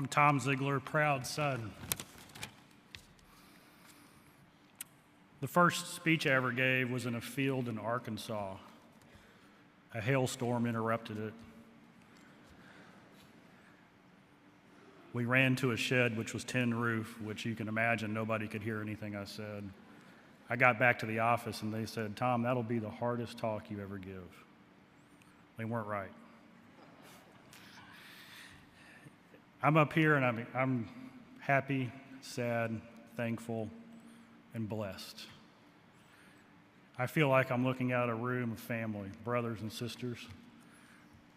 I'm Tom Zigler, proud son. The first speech I ever gave was in a field in Arkansas. A hailstorm interrupted it. We ran to a shed which was tin roof, which you can imagine nobody could hear anything I said. I got back to the office and they said, "Tom, that'll be the hardest talk you ever give." They weren't right. I'm up here and I'm happy, sad, thankful, and blessed. I feel like I'm looking out a room of family, brothers and sisters.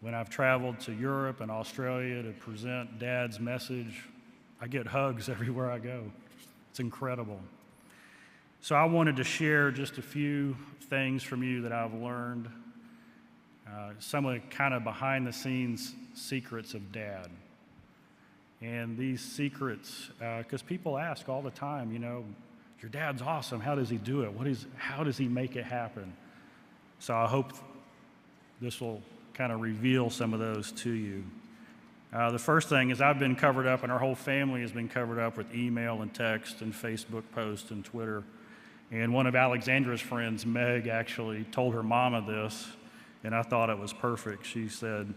When I've traveled to Europe and Australia to present Dad's message, I get hugs everywhere I go. It's incredible. So I wanted to share just a few things from you that I've learned, some of the kind of behind-the-scenes secrets of Dad. And these secrets, because people ask all the time, your dad's awesome. How does he do it? How does he make it happen? So I hope this will kind of reveal some of those to you. The first thing is I've been covered up, and our whole family has been covered up with email and text and Facebook posts and Twitter. And one of Alexandra's friends, Meg, actually told her mama this, and I thought it was perfect. She said,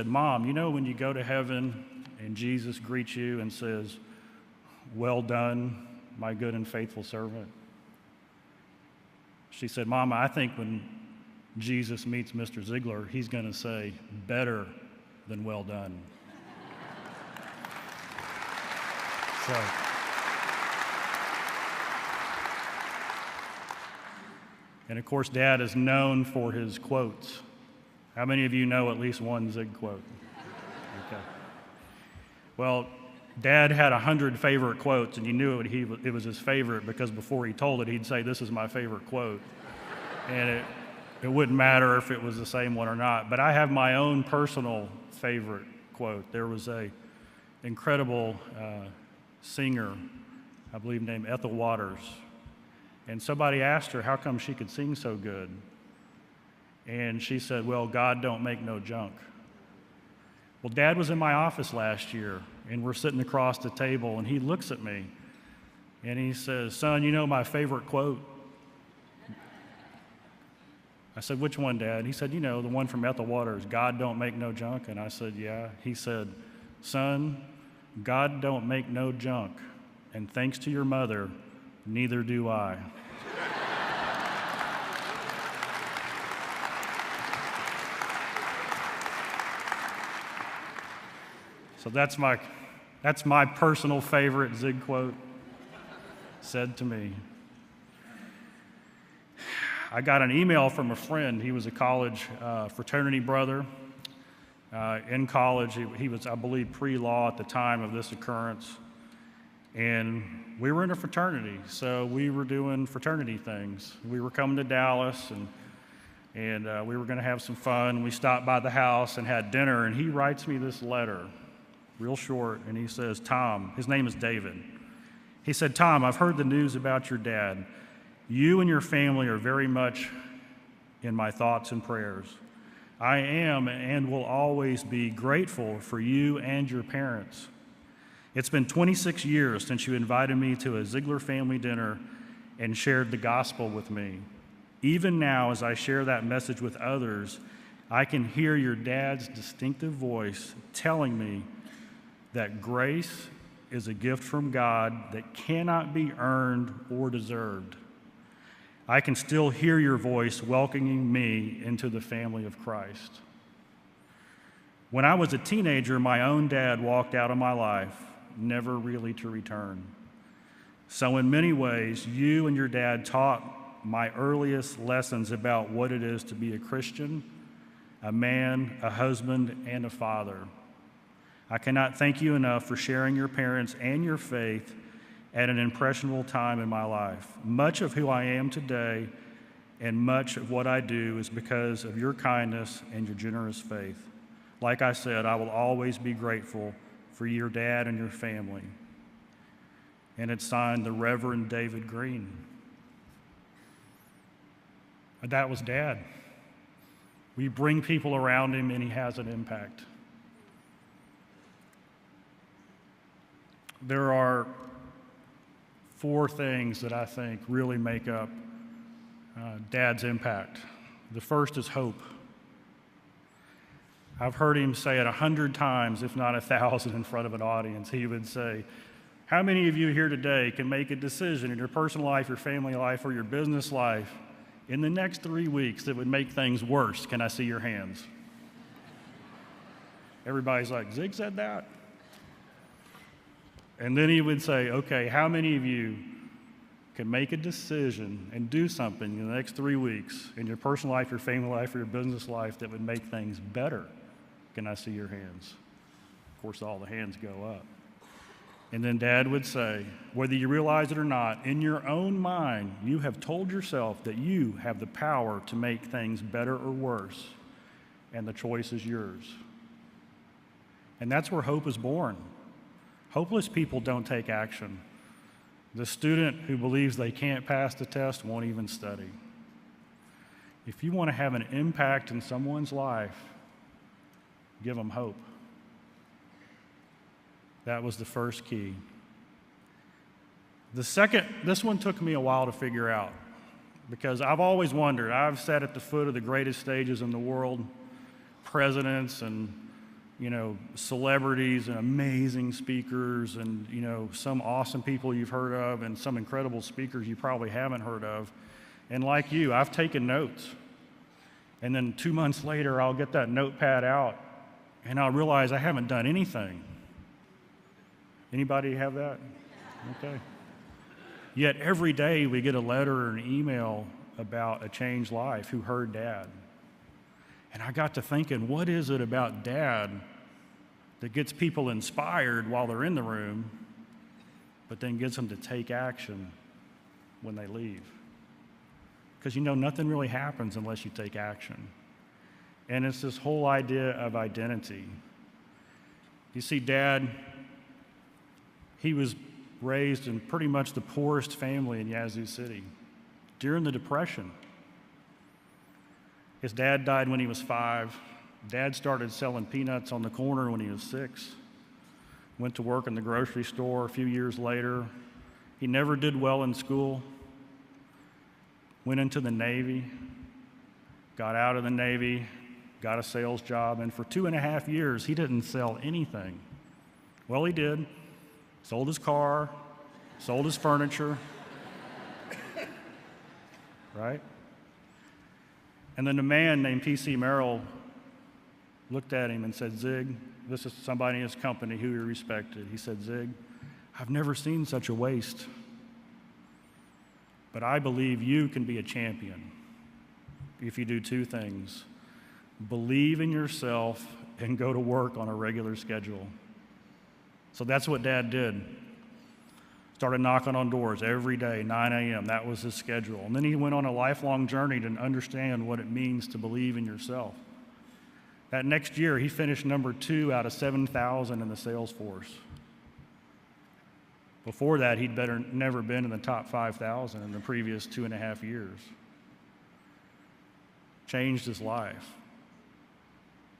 "Mom, when you go to heaven and Jesus greets you and says, 'Well done, my good and faithful servant.'" She said, "Mama, I think when Jesus meets Mr. Zigler, he's going to say, 'Better than well done.'" And of course, Dad is known for his quotes. How many of you know at least one Zig quote? Okay. Well, Dad had 100 favorite quotes, and you knew it was his favorite because before he told it, he'd say, "This is my favorite quote." And it wouldn't matter if it was the same one or not. But I have my own personal favorite quote. There was a incredible singer, I believe named Ethel Waters, and somebody asked her how come she could sing so good. And she said, "Well, God don't make no junk." Well, Dad was in my office last year, and we're sitting across the table, and he looks at me, and he says, "Son, you know my favorite quote?" I said, "Which one, Dad?" He said, the one from Ethel Waters, "God don't make no junk." And I said, "Yeah." He said, "Son, God don't make no junk, and thanks to your mother, neither do I." So that's my personal favorite Zig quote said to me. I got an email from a friend. He was a college fraternity brother. In college, he was, I believe, pre-law at the time of this occurrence. And we were in a fraternity, so we were doing fraternity things. We were coming to Dallas, and we were going to have some fun. We stopped by the house and had dinner, and he writes me this letter, real short, and he says, "Tom," his name is David. He said, "Tom, I've heard the news about your dad. You and your family are very much in my thoughts and prayers. I am and will always be grateful for you and your parents. It's been 26 years since you invited me to a Zigler family dinner and shared the gospel with me. Even now, as I share that message with others, I can hear your dad's distinctive voice telling me that grace is a gift from God that cannot be earned or deserved. I can still hear your voice welcoming me into the family of Christ. When I was a teenager, my own dad walked out of my life, never really to return. So in many ways, you and your dad taught my earliest lessons about what it is to be a Christian, a man, a husband, and a father. I cannot thank you enough for sharing your parents and your faith at an impressionable time in my life. Much of who I am today and much of what I do is because of your kindness and your generous faith. Like I said, I will always be grateful for your dad and your family." And it's signed the Reverend David Green. That was Dad. We bring people around him and he has an impact. there are four things that I think really make up Dad's impact. The first is hope. I've heard him say it 100 times, if not 1,000, in front of an audience. He would say, how many of you here today can make a decision in your personal life, your family life, or your business life in the next 3 weeks that would make things worse? Can I see your hands? Everybody's like, Zig said that? And then he would say, okay, how many of you can make a decision and do something in the next 3 weeks in your personal life, your family life, or your business life that would make things better? Can I see your hands? Of course, all the hands go up. And then Dad would say, whether you realize it or not, in your own mind, you have told yourself that you have the power to make things better or worse, and the choice is yours. And that's where hope is born. Hopeless people don't take action. The student who believes they can't pass the test won't even study. If you want to have an impact in someone's life, give them hope. That was the first key. The second, this one took me a while to figure out, because I've always wondered. I've sat at the foot of the greatest stages in the world, presidents and celebrities and amazing speakers and, some awesome people you've heard of and some incredible speakers you probably haven't heard of. And like you, I've taken notes. And then 2 months later, I'll get that notepad out and I'll realize I haven't done anything. Anybody have that? Okay. Yet every day we get a letter or an email about a changed life who heard Dad. And I got to thinking, what is it about Dad that gets people inspired while they're in the room, but then gets them to take action when they leave? Because nothing really happens unless you take action. And it's this whole idea of identity. You see, Dad, he was raised in pretty much the poorest family in Yazoo City during the Depression. His dad died when he was 5. Dad started selling peanuts on the corner when he was 6. Went to work in the grocery store a few years later. He never did well in school. Went into the Navy, got out of the Navy, got a sales job, and for 2.5 years, he didn't sell anything. Well, he did. Sold his car, sold his furniture, right? And then a man named P.C. Merrill looked at him and said, Zig, this is somebody in his company who he respected. He said, Zig, I've never seen such a waste, but I believe you can be a champion if you do 2 things. Believe in yourself and go to work on a regular schedule. So that's what Dad did. Started knocking on doors every day, 9 a.m. That was his schedule. And then he went on a lifelong journey to understand what it means to believe in yourself. That next year, he finished number 2 out of 7,000 in the sales force. Before that, he'd never been in the top 5,000 in the previous 2.5 years. Changed his life.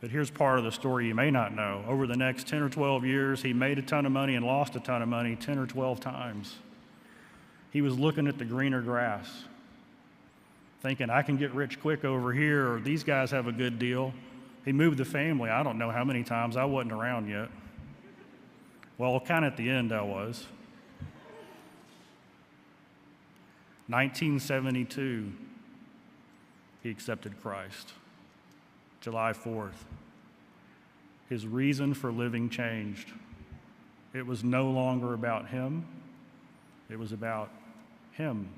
But here's part of the story you may not know. Over the next 10 or 12 years, he made a ton of money and lost a ton of money 10 or 12 times. He was looking at the greener grass, thinking, I can get rich quick over here, or these guys have a good deal. He moved the family, I don't know how many times. I wasn't around yet. Well, kind of at the end, I was. 1972, he accepted Christ. July 4th. His reason for living changed. It was no longer about him. It was about him.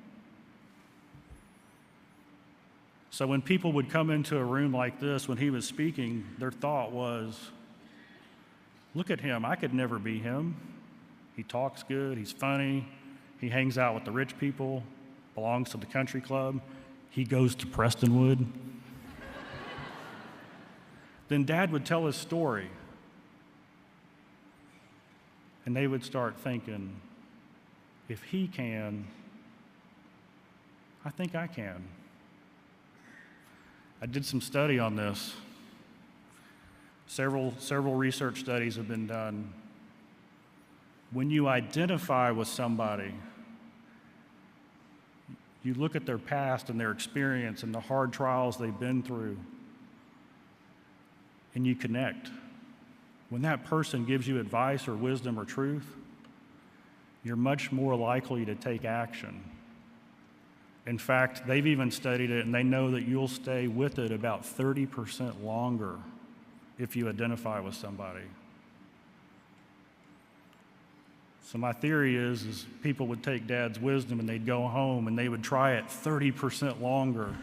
So when people would come into a room like this, when he was speaking, their thought was, look at him, I could never be him. He talks good, he's funny, he hangs out with the rich people, belongs to the country club, he goes to Prestonwood. Then Dad would tell his story, and they would start thinking, if he can, I think I can. I did some study on this. Several research studies have been done. When you identify with somebody, you look at their past and their experience and the hard trials they've been through, and you connect. When that person gives you advice or wisdom or truth, you're much more likely to take action. In fact, they've even studied it, and they know that you'll stay with it about 30% longer if you identify with somebody. So my theory is people would take Dad's wisdom and they'd go home and they would try it 30% longer,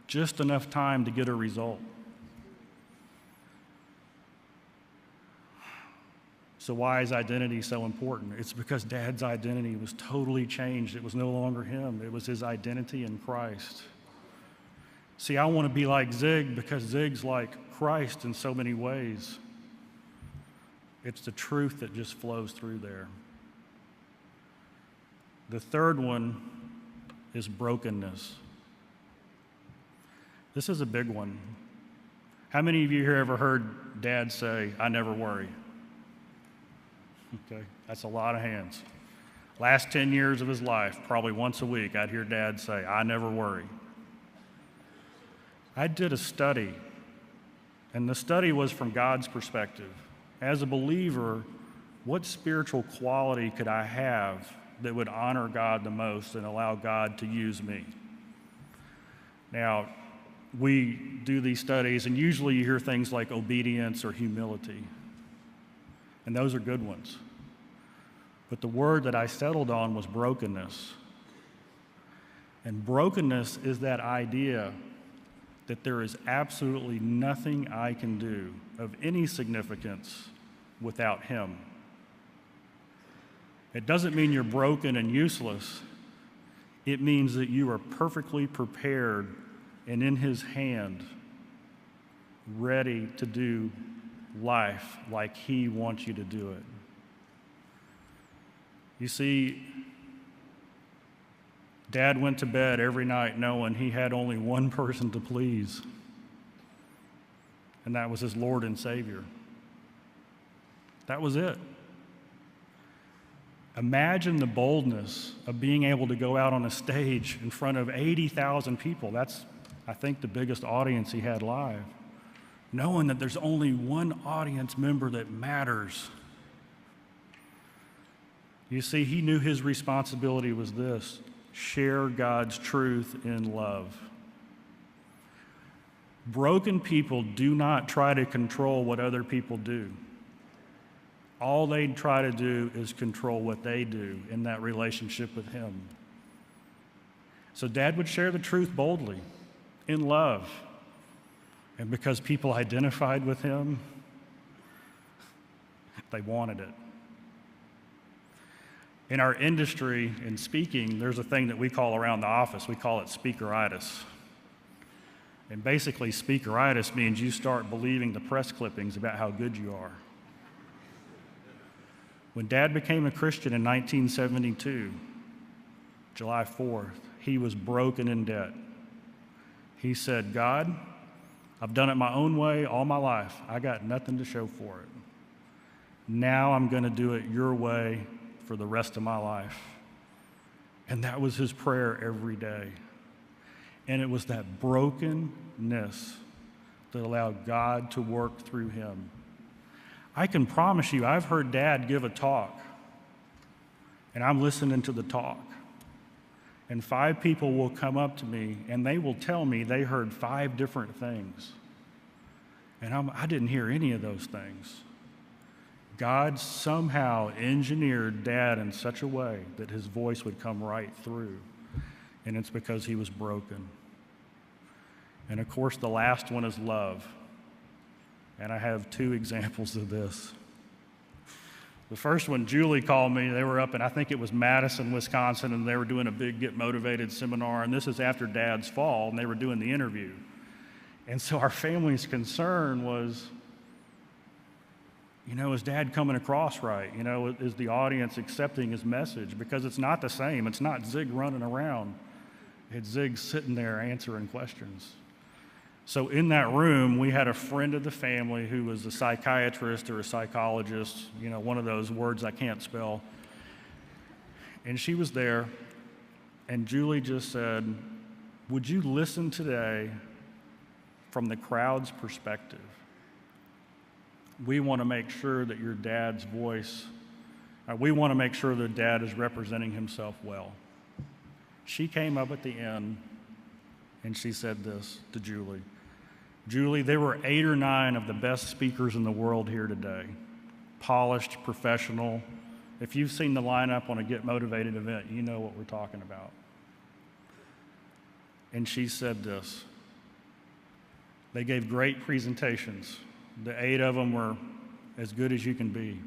just enough time to get a result. So why is identity so important? It's because Dad's identity was totally changed. It was no longer him. It was his identity in Christ. See, I want to be like Zig because Zig's like Christ in so many ways. It's the truth that just flows through there. The third one is brokenness. This is a big one. How many of you here ever heard Dad say, "I never worry"? Okay, that's a lot of hands. Last 10 years of his life, probably once a week, I'd hear Dad say, "I never worry." I did a study, and the study was from God's perspective. As a believer, what spiritual quality could I have that would honor God the most and allow God to use me? Now, we do these studies, and usually you hear things like obedience or humility. And those are good ones. But the word that I settled on was brokenness. And brokenness is that idea that there is absolutely nothing I can do of any significance without Him. It doesn't mean you're broken and useless. It means that you are perfectly prepared and in His hand, ready to do life like He wants you to do it. You see, Dad went to bed every night knowing he had only one person to please, and that was his Lord and Savior. That was it. Imagine the boldness of being able to go out on a stage in front of 80,000 people. That's, I think, the biggest audience he had live. Knowing that there's only one audience member that matters. You see, he knew his responsibility was this: share God's truth in love. Broken people do not try to control what other people do. All they try to do is control what they do in that relationship with Him. So Dad would share the truth boldly, in love. And because people identified with him, they wanted it. In our industry, in speaking, there's a thing that we call around the office, we call it speakeritis. And basically, speakeritis means you start believing the press clippings about how good you are. When Dad became a Christian in 1972, July 4th, he was broken in debt. He said, "God, I've done it my own way all my life. I got nothing to show for it. Now I'm going to do it your way for the rest of my life." And that was his prayer every day. And it was that brokenness that allowed God to work through him. I can promise you, I've heard Dad give a talk, and I'm listening to the talk. And 5 people will come up to me, and they will tell me they heard 5 different things. And I didn't hear any of those things. God somehow engineered Dad in such a way that his voice would come right through. And it's because he was broken. And of course, the last one is love. And I have 2 examples of this. The first one, Julie called me. They were up in, I think it was Madison, Wisconsin, and they were doing a big Get Motivated seminar. And this is after Dad's fall, and they were doing the interview. And so our family's concern was, is Dad coming across right? Is the audience accepting his message? Because it's not the same. It's not Zig running around. It's Zig sitting there answering questions. So in that room, we had a friend of the family who was a psychiatrist or a psychologist, one of those words I can't spell. And she was there, and Julie just said, "Would you listen today from the crowd's perspective? We want to make sure that your dad's voice, we want to make sure that dad is representing himself well." She came up at the end and she said this to Julie. "Julie, there were 8 or 9 of the best speakers in the world here today. Polished, professional. If you've seen the lineup on a Get Motivated event, you know what we're talking about." And she said this. They gave great presentations. The 8 of them were as good as you can be.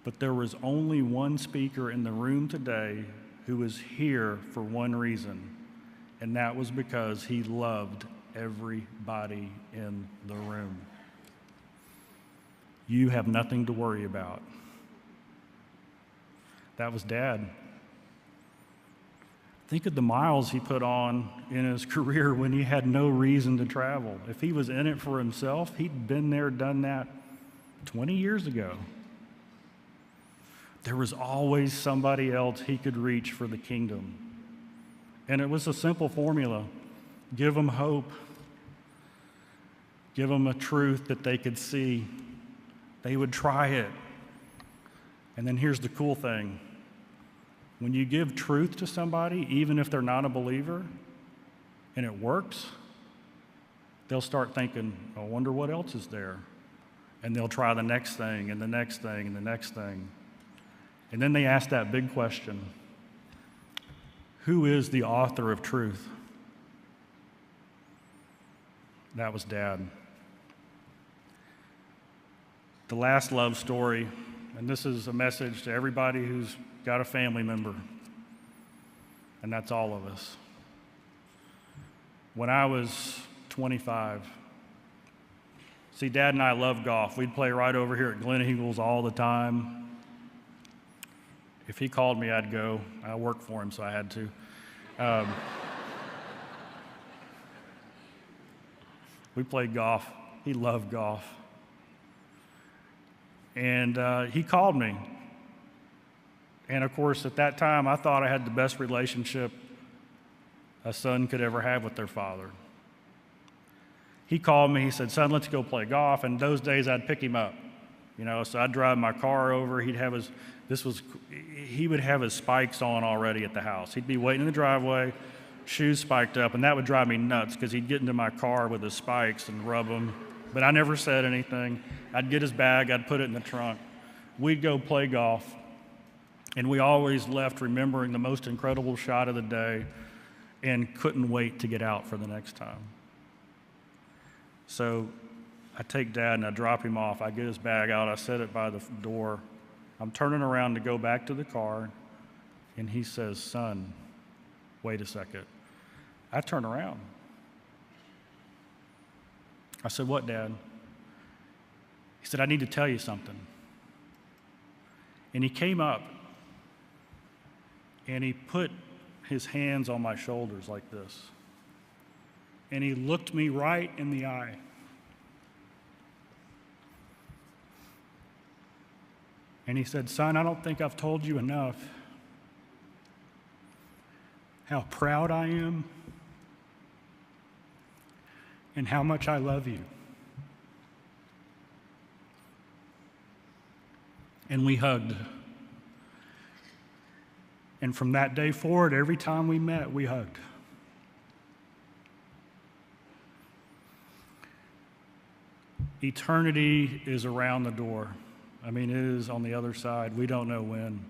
But there was only one speaker in the room today who was here for one reason, and that was because he loved everybody in the room. You have nothing to worry about. That was Dad. Think of the miles he put on in his career when he had no reason to travel. If he was in it for himself, he'd been there, done that 20 years ago. There was always somebody else he could reach for the kingdom. And it was a simple formula. Give them hope. Give them a truth that they could see. They would try it. And then here's the cool thing. When you give truth to somebody, even if they're not a believer, and it works, they'll start thinking, "I wonder what else is there." And they'll try the next thing, and the next thing, and the next thing. And then they ask that big question, who is the author of truth? That was Dad. The last love story, and this is a message to everybody who's got a family member, and that's all of us. When I was 25, see, Dad and I loved golf. We'd play right over here at Glen Eagles all the time. If he called me, I'd go. I worked for him, so I had to. We played golf. He loved golf. And he called me. And of course, at that time, I thought I had the best relationship a son could ever have with their father. He called me, he said, "Son, let's go play golf." And those days I'd pick him up. So I'd drive my car over. He would have his spikes on already at the house. He'd be waiting in the driveway, shoes spiked up, and that would drive me nuts because he'd get into my car with his spikes and rub them. But I never said anything. I'd get his bag, I'd put it in the trunk. We'd go play golf, and we always left remembering the most incredible shot of the day and couldn't wait to get out for the next time. So I take Dad and I drop him off. I get his bag out, I set it by the door. I'm turning around to go back to the car, and he says, "Son, wait a second." I turn around. I said, "What, Dad?" He said, "I need to tell you something." And he came up, and he put his hands on my shoulders like this. And he looked me right in the eye. And he said, "Son, I don't think I've told you enough how proud I am and how much I love you." And we hugged. And from that day forward, every time we met, we hugged. Eternity is around the door. It is on the other side. We don't know when.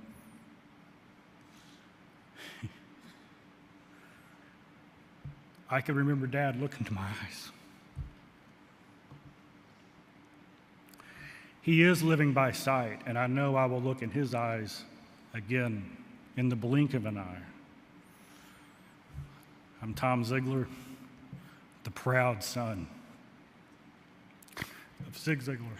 I can remember Dad look into my eyes. He is living by sight, and I know I will look in his eyes again in the blink of an eye. I'm Tom Zigler, the proud son of Zig Ziglar.